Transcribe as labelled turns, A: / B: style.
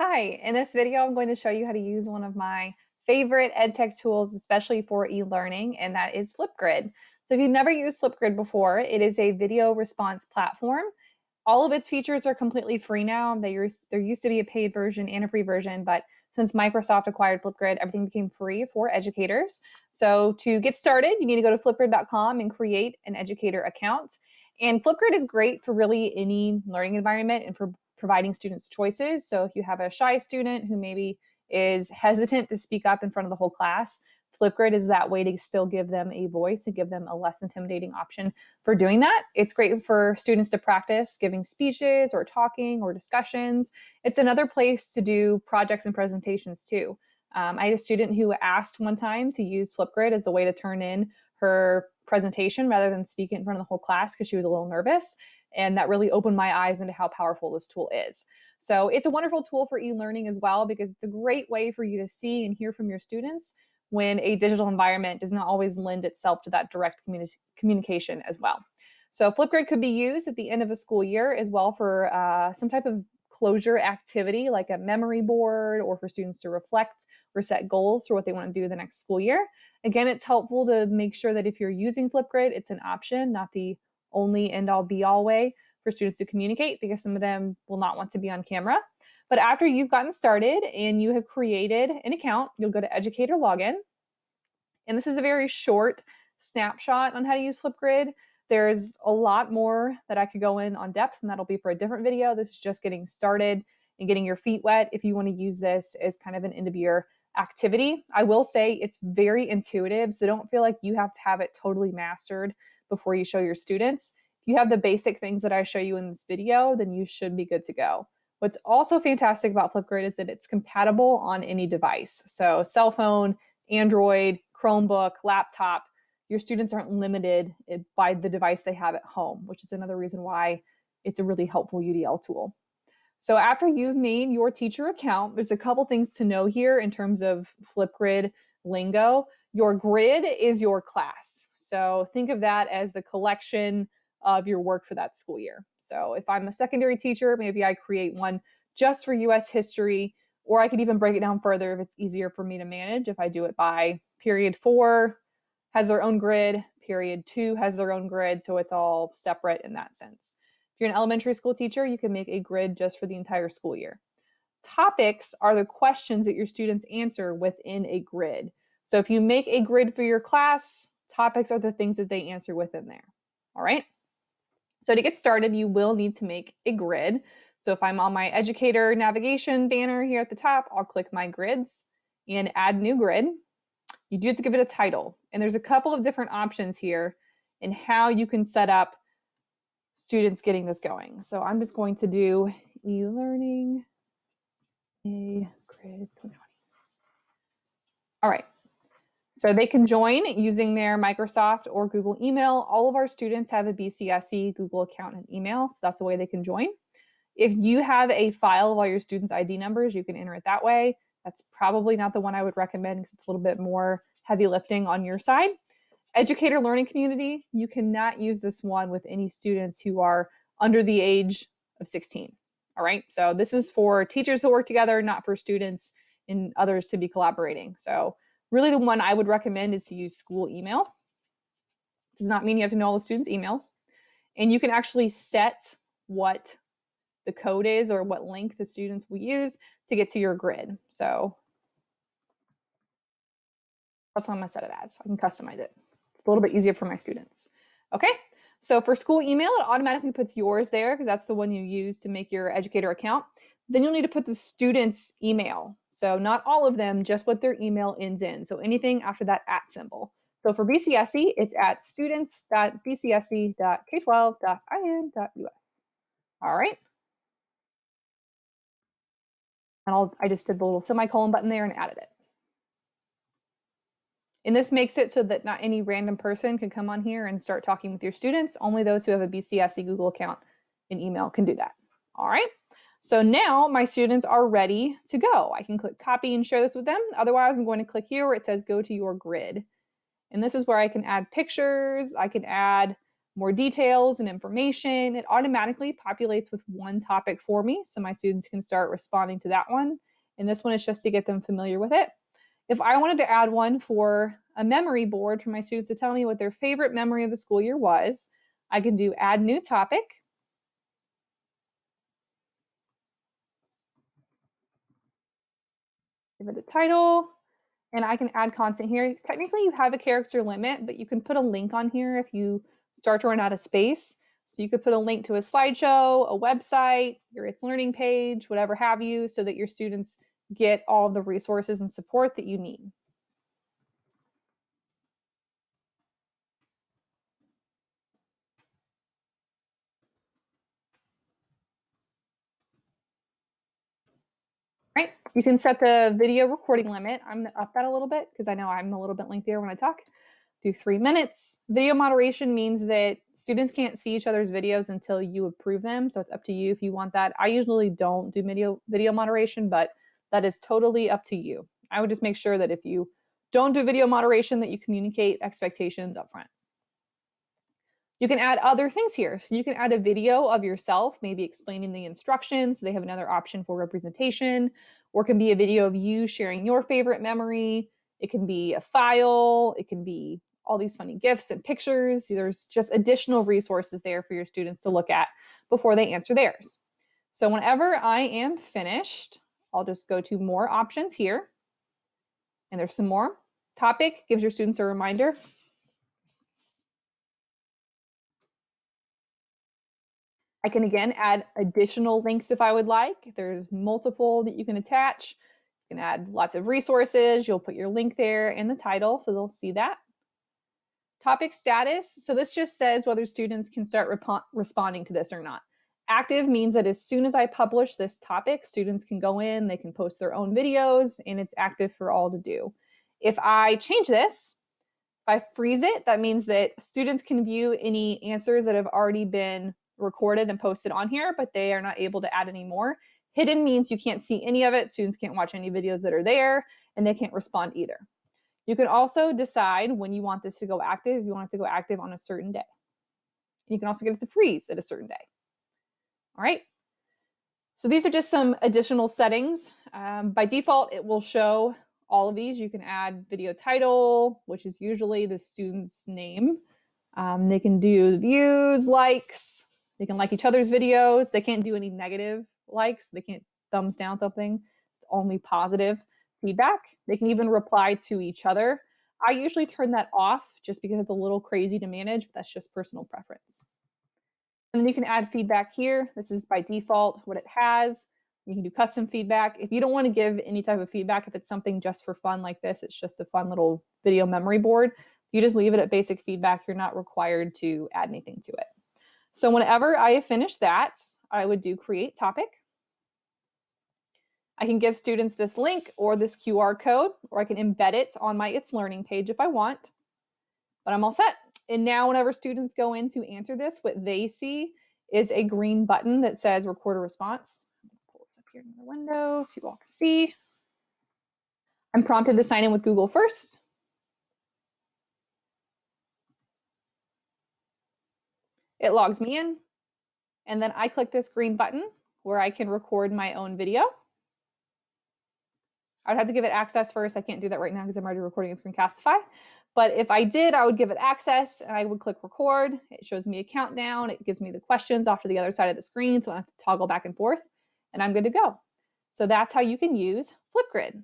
A: Hi, in this video, I'm going to show you how to use one of my favorite EdTech tools, especially for e-learning, and that is FlipGrid. So if you've never used FlipGrid before, it is a video response platform. All of its features are completely free now. There used to be a paid version and a free version, but since Microsoft acquired FlipGrid, everything became free for educators. So to get started, you need to go to flipgrid.com and create an educator account. And FlipGrid is great for really any learning environment and for providing students choices. So if you have a shy student who maybe is hesitant to speak up in front of the whole class, FlipGrid is that way to still give them a voice and give them a less intimidating option for doing that. It's great for students to practice giving speeches or talking or discussions. It's another place to do projects and presentations too. I had a student who asked one time to use FlipGrid as a way to turn in her presentation rather than speak it in front of the whole class because she was a little nervous. And that really opened my eyes into how powerful this tool is. So it's a wonderful tool for e-learning as well, because it's a great way for you to see and hear from your students when a digital environment does not always lend itself to that direct communication as well. So FlipGrid could be used at the end of a school year as well for some type of closure activity like a memory board, or for students to reflect or set goals for what they want to do the next school year. Again, it's helpful to make sure that if you're using FlipGrid, it's an option, not the only end-all be-all way for students to communicate, because some of them will not want to be on camera. But after you've gotten started and you have created an account, you'll go to Educator Login. And this is a very short snapshot on how to use FlipGrid. There's a lot more that I could go in on depth, and that'll be for a different video. This is just getting started and getting your feet wet if you want to use this as kind of an end-of-year activity. I will say it's very intuitive, so don't feel like you have to have it totally mastered before you show your students. If you have the basic things that I show you in this video, then you should be good to go. What's also fantastic about FlipGrid is that it's compatible on any device. So cell phone, Android, Chromebook, laptop. Your students aren't limited by the device they have at home, which is another reason why it's a really helpful UDL tool. So after you've made your teacher account, there's a couple things to know here in terms of FlipGrid lingo. Your grid is your class. So think of that as the collection of your work for that school year. So if I'm a secondary teacher, maybe I create one just for US history, or I could even break it down further if it's easier for me to manage. If I do it by period 4 has their own grid, period 2 has their own grid, so it's all separate in that sense. If you're an elementary school teacher, you can make a grid just for the entire school year. Topics are the questions that your students answer within a grid. So if you make a grid for your class, topics are the things that they answer within there. All right. So to get started, you will need to make a grid. So if I'm on my educator navigation banner here at the top, I'll click my grids and add new grid. You do have to give it a title. And there's a couple of different options here in how you can set up students getting this going. So I'm just going to do e-learning a grid 2020. All right. So they can join using their Microsoft or Google email. All of our students have a BCSC Google account and email, so that's a way they can join. If you have a file of all your students' ID numbers, you can enter it that way. That's probably not the one I would recommend because it's a little bit more heavy lifting on your side. Educator learning community, you cannot use this one with any students who are under the age of 16. All right, so this is for teachers to work together, not for students and others to be collaborating. So really the one I would recommend is to use school email. Does not mean you have to know all the students' emails. And you can actually set what the code is or what link the students will use to get to your grid. So that's what I'm gonna set it as. I can customize it. It's a little bit easier for my students. Okay, so for school email, it automatically puts yours there because that's the one you use to make your educator account. Then you'll need to put the student's email. So not all of them, just what their email ends in. So anything after that @ symbol. So for BCSC, it's at students.bcsc.k12.in.us. All right. And I just did the little semicolon button there and added it. And this makes it so that not any random person can come on here and start talking with your students. Only those who have a BCSC Google account and email can do that. All right. So now my students are ready to go. I can click copy and share this with them. Otherwise, I'm going to click here where it says go to your grid. And this is where I can add pictures. I can add more details and information, it automatically populates with one topic for me so my students can start responding to that one. And this one is just to get them familiar with it. If I wanted to add one for a memory board for my students to tell me what their favorite memory of the school year was, I can do add new topic. Give it a title, and I can add content here. Technically, you have a character limit, but you can put a link on here if you start to run out of space. So you could put a link to a slideshow, a website, your It's Learning page, whatever have you, so that your students get all of the resources and support that you need. Right? You can set the video recording limit. I'm going to up that a little bit because I know I'm a little bit lengthier when I talk. Do 3 minutes. Video moderation means that students can't see each other's videos until you approve them. So it's up to you if you want that. I usually don't do video moderation, but that is totally up to you. I would just make sure that if you don't do video moderation, that you communicate expectations up front. You can add other things here. So you can add a video of yourself, maybe explaining the instructions. So they have another option for representation, or it can be a video of you sharing your favorite memory. It can be a file. It can be all these funny GIFs and pictures. There's just additional resources there for your students to look at before they answer theirs. So whenever I am finished, I'll just go to more options here. And there's some more. Topic gives your students a reminder. I can again add additional links if I would like. There's multiple that you can attach. You can add lots of resources. You'll put your link there in the title so they'll see that. Topic status. So this just says whether students can start responding to this or not. Active means that as soon as I publish this topic, students can go in, they can post their own videos, and it's active for all to do. If I change this, if I freeze it, that means that students can view any answers that have already been recorded and posted on here, but they are not able to add any more. Hidden means you can't see any of it. Students can't watch any videos that are there, and they can't respond either. You can also decide when you want this to go active, if you want it to go active on a certain day. You can also get it to freeze at a certain day. All right. So these are just some additional settings. By default, it will show all of these. You can add video title, which is usually the student's name. They can do views, likes. They can like each other's videos. They can't do any negative likes. They can't thumbs down something. It's only positive feedback. They can even reply to each other. I usually turn that off just because it's a little crazy to manage, but that's just personal preference. And then you can add feedback here. This is by default what it has. You can do custom feedback. If you don't want to give any type of feedback, if it's something just for fun like this, it's just a fun little video memory board, you just leave it at basic feedback. You're not required to add anything to it. So whenever I have finished that, I would do create topic. I can give students this link or this QR code, or I can embed it on my It's Learning page if I want, but I'm all set. And now whenever students go in to answer this, what they see is a green button that says record a response. Pull this up here in the window so you all can see. I'm prompted to sign in with Google first. It logs me in, and then I click this green button where I can record my own video. I would have to give it access first. I can't do that right now because I'm already recording in Screencastify. But if I did, I would give it access and I would click record. It shows me a countdown. It gives me the questions off to the other side of the screen, so I don't have to toggle back and forth, and I'm good to go. So that's how you can use FlipGrid.